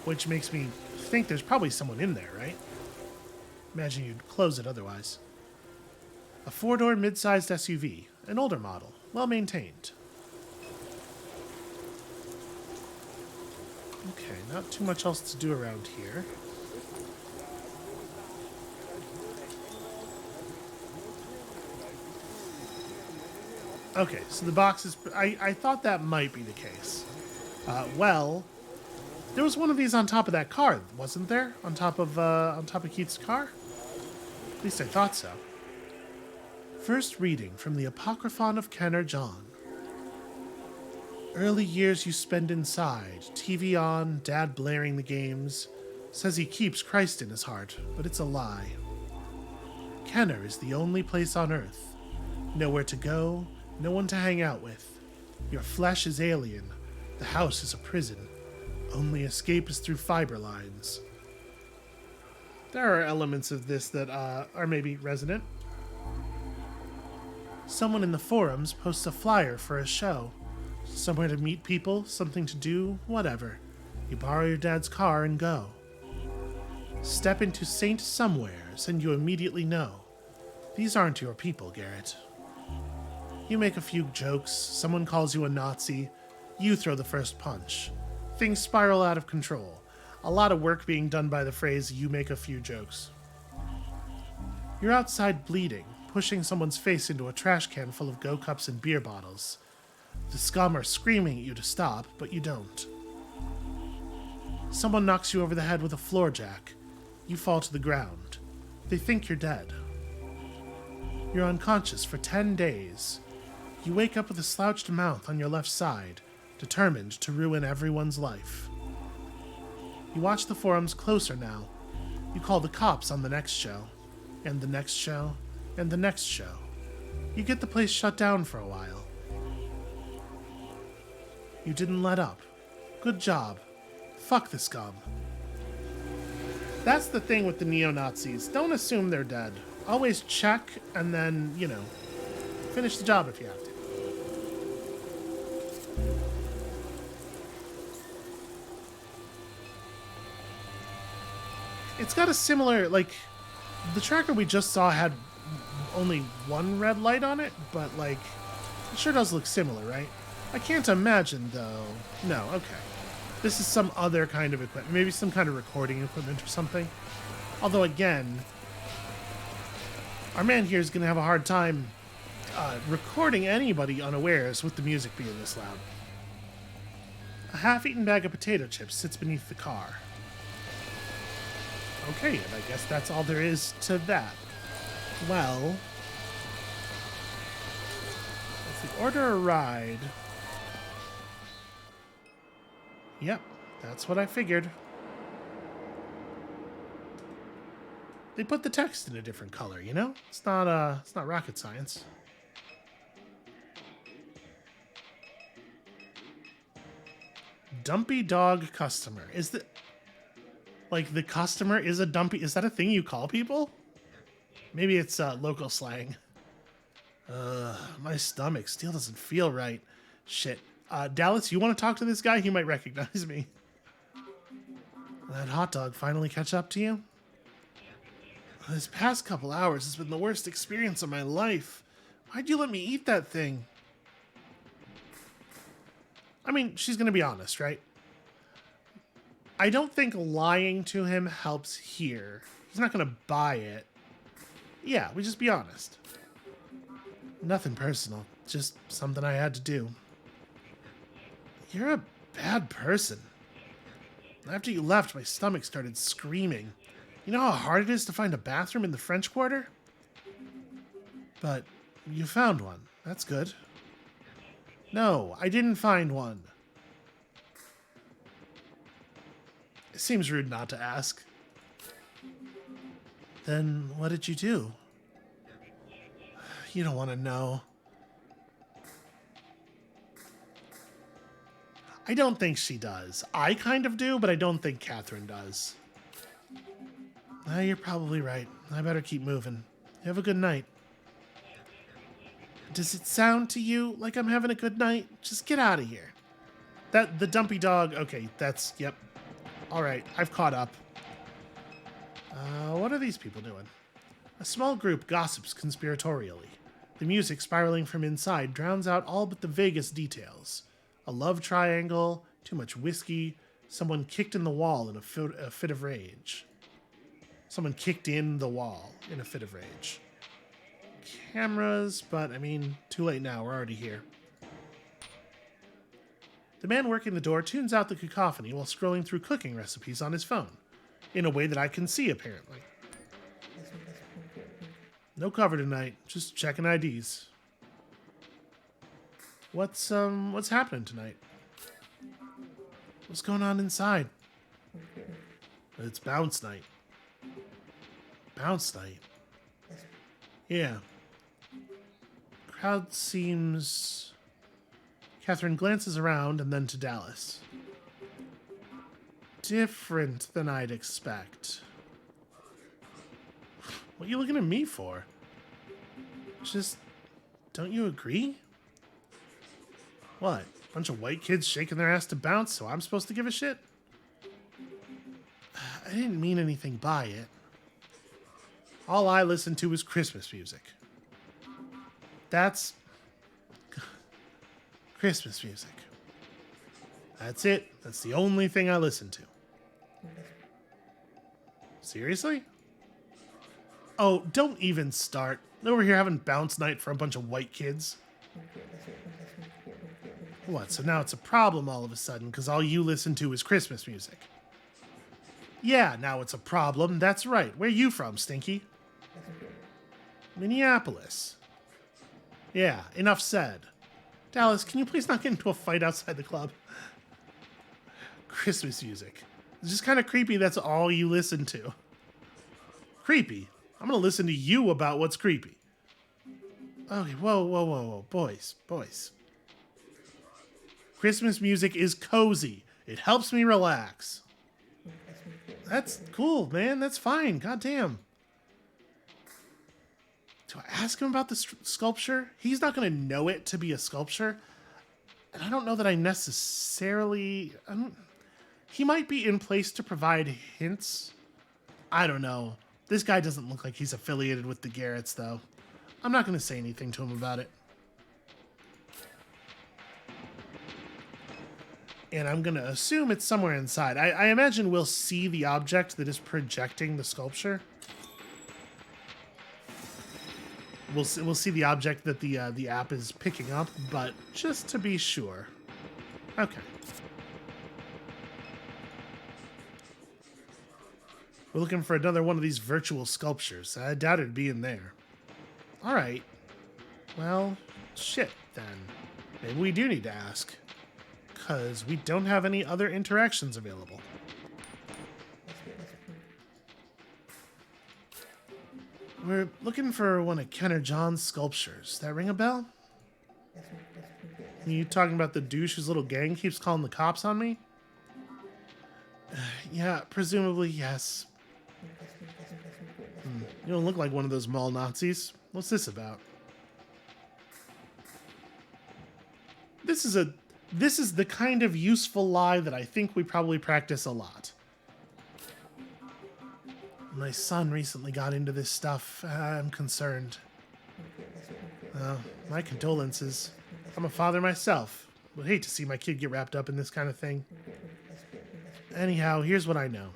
Which makes me think there's probably someone in there, right? Imagine you'd close it otherwise. A 4-door mid-sized SUV, an older model, well-maintained. Okay, not too much else to do around here. Okay, so the box is... I thought that might be the case. Well, there was one of these on top of that car, wasn't there? On top of Keith's car? At least I thought so. First reading from the Apocryphon of Kenner John. Early years you spend inside, TV on, dad blaring the games. Says he keeps Christ in his heart, but it's a lie. Kenner is the only place on earth. Nowhere to go, no one to hang out with. Your flesh is alien. The house is a prison. Only escape is through fiber lines. There are elements of this that are maybe resonant. Someone in the forums posts a flyer for a show. Somewhere to meet people, something to do, whatever. You borrow your dad's car and go. Step into Saint Somewheres and you immediately know. These aren't your people, Garrett. You make a few jokes, someone calls you a Nazi, you throw the first punch. Things spiral out of control. A lot of work being done by the phrase, you make a few jokes. You're outside bleeding, pushing someone's face into a trash can full of Go Cups and beer bottles. The scum are screaming at you to stop, but you don't. Someone knocks you over the head with a floor jack. You fall to the ground. They think you're dead. You're unconscious for 10 days. You wake up with a slouched mouth on your left side, determined to ruin everyone's life. You watch the forums closer now. You call the cops on the next show, and the next show, and the next show. You get the place shut down for a while. You didn't let up. Good job. Fuck the scum. That's the thing with the neo-Nazis. Don't assume they're dead. Always check, and then, finish the job if you have to. It's got a similar, the tracker we just saw had only one red light on it, but, it sure does look similar, right? I can't imagine, though. No, okay. This is some other kind of equipment. Maybe some kind of recording equipment or something. Although, again, our man here is going to have a hard time recording anybody unawares with the music being this loud. A half-eaten bag of potato chips sits beneath the car. Okay, and I guess that's all there is to that. Well, if we order a ride... Yep, that's what I figured. They put the text in a different color, you know? It's not rocket science. Dumpy dog customer. Is the the customer is a dumpy? Is that a thing you call people? Maybe it's local slang. My stomach still doesn't feel right. Shit. Dallas, you want to talk to this guy? He might recognize me. That hot dog finally catch up to you? This past couple hours has been the worst experience of my life. Why'd you let me eat that thing? I mean, she's going to be honest, right? I don't think lying to him helps here. He's not going to buy it. Yeah, we just be honest. Nothing personal. Just something I had to do. You're a bad person. After you left, my stomach started screaming. You know how hard it is to find a bathroom in the French Quarter? But you found one. That's good. No, I didn't find one. It seems rude not to ask. Then what did you do? You don't want to know. I don't think she does. I kind of do, but I don't think Catherine does. You're probably right. I better keep moving. Have a good night. Does it sound to you like I'm having a good night? Just get out of here. The dumpy dog. Okay, yep. All right, I've caught up. What are these people doing? A small group gossips conspiratorially. The music spiraling from inside drowns out all but the vaguest details. A love triangle, too much whiskey, someone kicked in the wall in a fit of rage. Someone kicked in the wall in a fit of rage. Cameras, but I mean, too late now, we're already here. The man working the door tunes out the cacophony while scrolling through cooking recipes on his phone. In a way that I can see, apparently. No cover tonight, just checking IDs. What's happening tonight? What's going on inside? It's bounce night. Bounce night? Yeah. Crowd seems... Catherine glances around and then to Dallas. Different than I'd expect. What are you looking at me for? Just... Don't you agree? What? Bunch of white kids shaking their ass to bounce, so I'm supposed to give a shit? I didn't mean anything by it. All I listen to is Christmas music. That's Christmas music. That's it. That's the only thing I listen to. Seriously? Oh, don't even start. Over here having bounce night for a bunch of white kids. What, so now it's a problem all of a sudden because all you listen to is Christmas music? Yeah, now it's a problem. That's right. Where you from, Stinky? Minneapolis. Yeah, enough said. Dallas, can you please not get into a fight outside the club? Christmas music. It's just kind of creepy that's all you listen to. Creepy? I'm going to listen to you about what's creepy. Okay, whoa. Boys. Christmas music is cozy. It helps me relax. That's cool, man. That's fine. Goddamn. Do I ask him about the sculpture? He's not going to know it to be a sculpture. And I don't know that I necessarily... He might be in place to provide hints. I don't know. This guy doesn't look like he's affiliated with the Garretts, though. I'm not going to say anything to him about it. And I'm going to assume it's somewhere inside. I imagine we'll see the object that is projecting the sculpture. We'll see the object that the app is picking up, but just to be sure. Okay. We're looking for another one of these virtual sculptures. I doubt it'd be in there. All right. Well, shit, then. Maybe we do need to ask. Because we don't have any other interactions available. We're looking for one of Ken or John's sculptures. That ring a bell? You talking about the douche whose little gang keeps calling the cops on me? Yeah, presumably yes. You don't look like one of those mall Nazis. What's this about? This is the kind of useful lie that I think we probably practice a lot. My son recently got into this stuff. I'm concerned. My condolences. I'm a father myself. Would hate to see my kid get wrapped up in this kind of thing. Anyhow, here's what I know.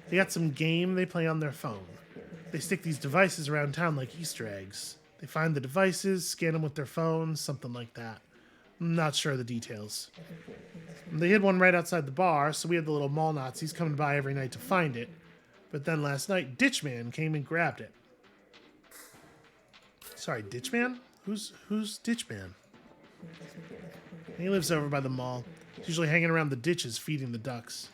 They got some game they play on their phone. They stick these devices around town like Easter eggs. They find the devices, scan them with their phones, something like that. I'm not sure of the details. They hid one right outside the bar, so we had the little mall Nazis coming by every night to find it. But then last night, Ditchman came and grabbed it. Sorry, Ditchman? Who's Ditchman? He lives over by the mall. He's usually hanging around the ditches feeding the ducks.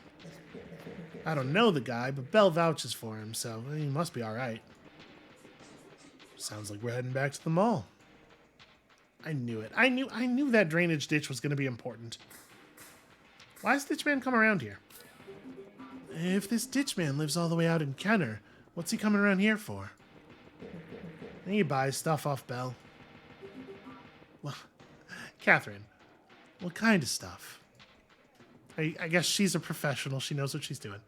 I don't know the guy, but Belle vouches for him, so he must be all right. Sounds like we're heading back to the mall. I knew it. I knew that drainage ditch was going to be important. Why does Ditchman come around here? If this Ditchman lives all the way out in Kenner, what's he coming around here for? He buys stuff off Belle. Well, Catherine, what kind of stuff? I guess she's a professional. She knows what she's doing.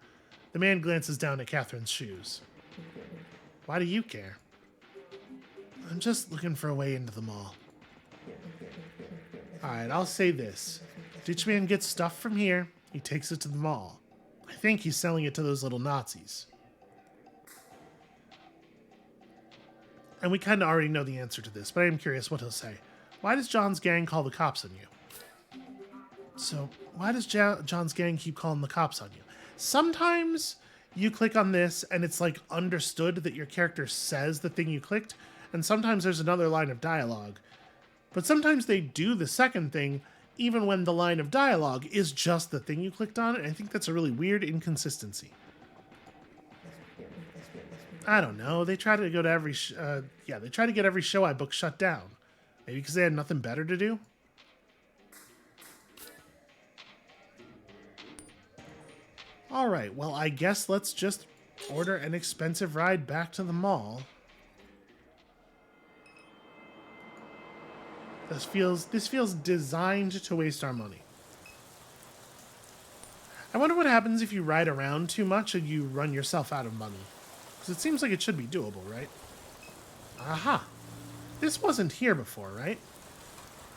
The man glances down at Catherine's shoes. Why do you care? I'm just looking for a way into the mall. Alright, I'll say this. Ditchman gets stuff from here. He takes it to the mall. I think he's selling it to those little Nazis. And we kind of already know the answer to this, but I am curious what he'll say. Why does John's gang call the cops on you? So, why does John's gang keep calling the cops on you? Sometimes you click on this and it's like understood that your character says the thing you clicked, and sometimes there's another line of dialogue. But sometimes they do the second thing even when the line of dialogue is just the thing you clicked on, and I think that's a really weird inconsistency. I don't know. They try to go to every they try to get every show I book shut down. Maybe because they had nothing better to do? Alright, well, I guess let's just order an expensive ride back to the mall. This feels designed to waste our money. I wonder what happens if you ride around too much and you run yourself out of money. Because it seems like it should be doable, right? Aha! This wasn't here before, right?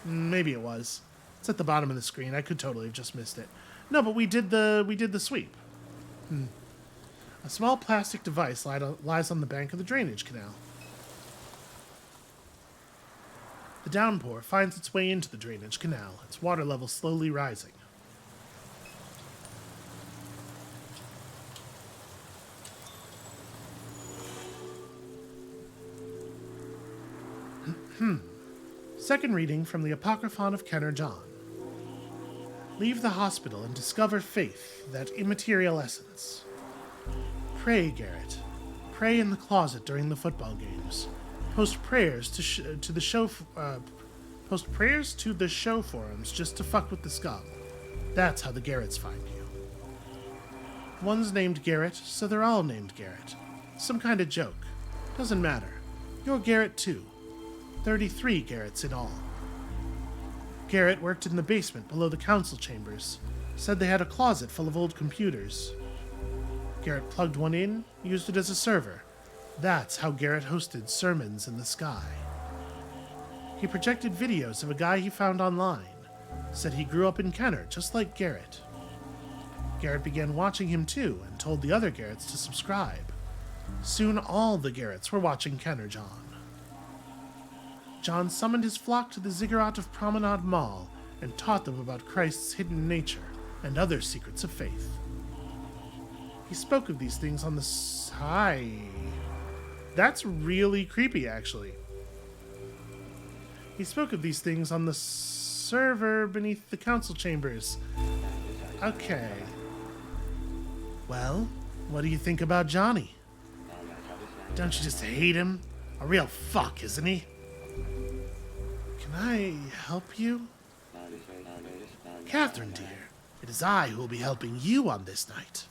Maybe it was. It's at the bottom of the screen. I could totally have just missed it. No, but we did the sweep. A small plastic device lies on the bank of the drainage canal. The downpour finds its way into the drainage canal, its water level slowly rising. Second reading from the Apocryphon of Kenner John. Leave the hospital and discover faith, that immaterial essence. Pray, Garrett. Pray in the closet during the football games. Post prayers to the show forums just to fuck with the scum. That's how the Garretts find you. One's named Garrett, so they're all named Garrett. Some kind of joke. Doesn't matter. You're Garrett too. 33 Garretts in all. Garrett worked in the basement below the council chambers. Said they had a closet full of old computers. Garrett plugged one in, used it as a server. That's how Garrett hosted sermons in the sky. He projected videos of a guy he found online. Said he grew up in Kenner, just like Garrett. Garrett began watching him too, and told the other Garretts to subscribe. Soon all the Garretts were watching Kenner John. John summoned his flock to the ziggurat of Promenade Mall and taught them about Christ's hidden nature and other secrets of faith. He spoke of these things on the That's really creepy, actually. He spoke of these things on the server beneath the council chambers. Okay. Well, what do you think about Johnny? Don't you just hate him? A real fuck, isn't he? Can I help you? Catherine, dear, it is I who will be helping you on this night.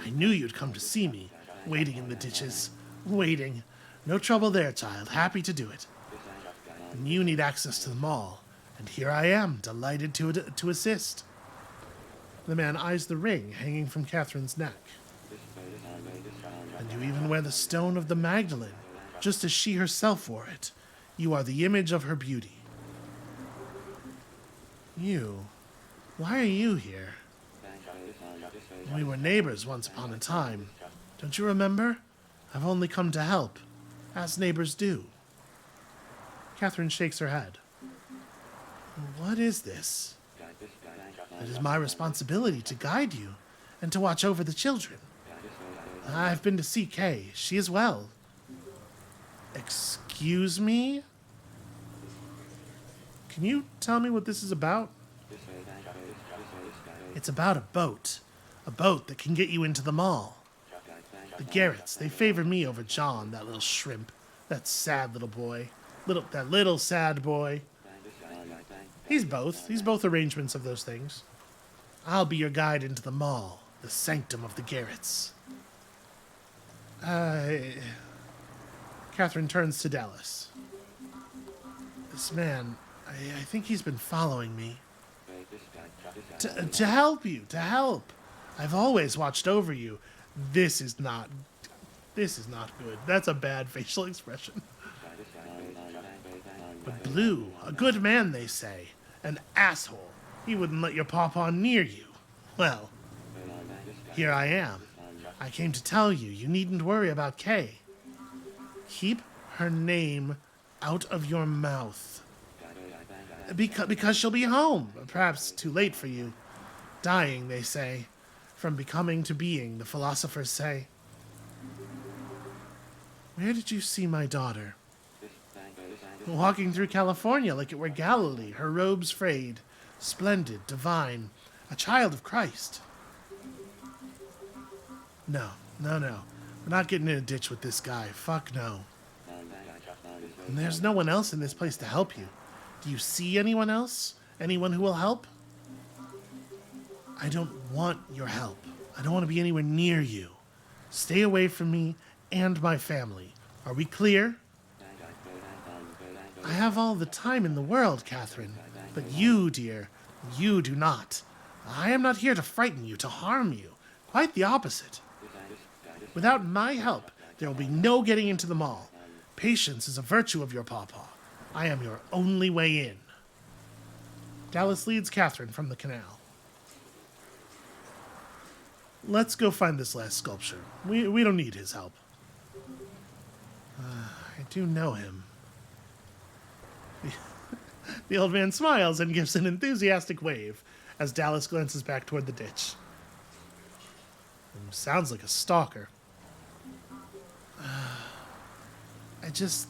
I knew you'd come to see me, waiting in the ditches. Waiting. No trouble there, child. Happy to do it. And you need access to the mall, and here I am, delighted to assist. The man eyes the ring hanging from Catherine's neck. And you even wear the stone of the Magdalene, just as she herself wore it. You are the image of her beauty. You? Why are you here? We were neighbors once upon a time. Don't you remember? I've only come to help, as neighbors do. Catherine shakes her head. What is this? It is my responsibility to guide you and to watch over the children. I've been to see Kay. She is well. Excuse me? Can you tell me what this is about? It's about a boat. A boat that can get you into the mall. The Garretts, they favor me over John, that little shrimp. That sad little boy. That little sad boy. He's both arrangements of those things. I'll be your guide into the mall, the sanctum of the Garretts. Catherine turns to Dallas. This man, I think he's been following me. To help you, to help. I've always watched over you. This is not good. That's a bad facial expression. But Blue, a good man, they say. An asshole. He wouldn't let your pawpaw near you. Well, here I am. I came to tell you, you needn't worry about Kay. Keep her name out of your mouth. Because she'll be home. Perhaps too late for you. Dying, they say. From becoming to being, the philosophers say. Where did you see my daughter? Walking through California like it were Galilee, her robes frayed. Splendid, divine. A child of Christ. No. We're not getting in a ditch with this guy. Fuck no. And there's no one else in this place to help you. Do you see anyone else? Anyone who will help? I don't want your help. I don't want to be anywhere near you. Stay away from me and my family. Are we clear? I have all the time in the world, Catherine. But you, dear, you do not. I am not here to frighten you, to harm you. Quite the opposite. Without my help, There will be no getting into the mall. Patience is a virtue of your pawpaw. I am your only way in. Dallas leads Catherine from the canal. Let's go find this last sculpture. We don't need his help. I do know him. The old man smiles and gives an enthusiastic wave as Dallas glances back toward the ditch. Sounds like a stalker. I just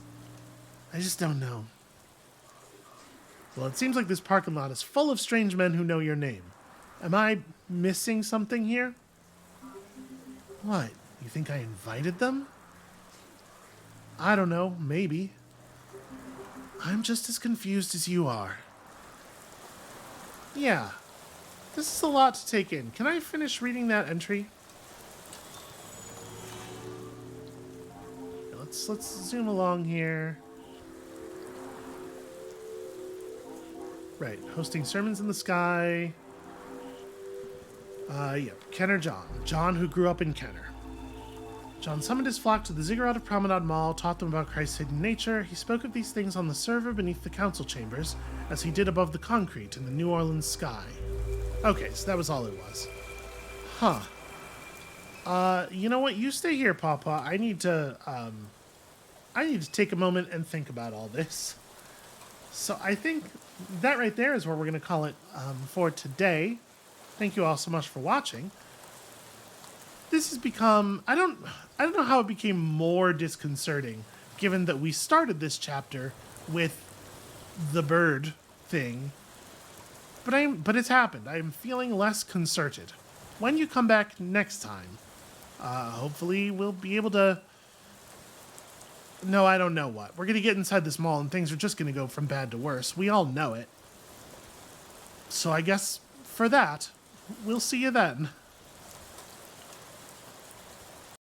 don't know. Well, it seems like this parking lot is full of strange men who know your name. Am I missing something here? What? You think I invited them? I don't know, maybe. I'm just as confused as you are. Yeah. This is a lot to take in. Can I finish reading that entry? Let's zoom along here. Right, hosting sermons in the sky. Kenner John. John, who grew up in Kenner. John summoned his flock to the ziggurat of Promenade Mall, taught them about Christ's hidden nature. He spoke of these things on the server beneath the council chambers, as he did above the concrete in the New Orleans sky. Okay, so that was all it was. Huh. You know what? You stay here, Pawpaw. I need to take a moment and think about all this. So I think that right there is where we're going to call it for today. Thank you all so much for watching. This has become, I don't know how it became more disconcerting, given that we started this chapter with the bird thing. But it's happened. I am feeling less concerted. When you come back next time, hopefully we'll be able to... No, I don't know what. We're going to get inside this mall and things are just going to go from bad to worse. We all know it. So I guess for that, we'll see you then.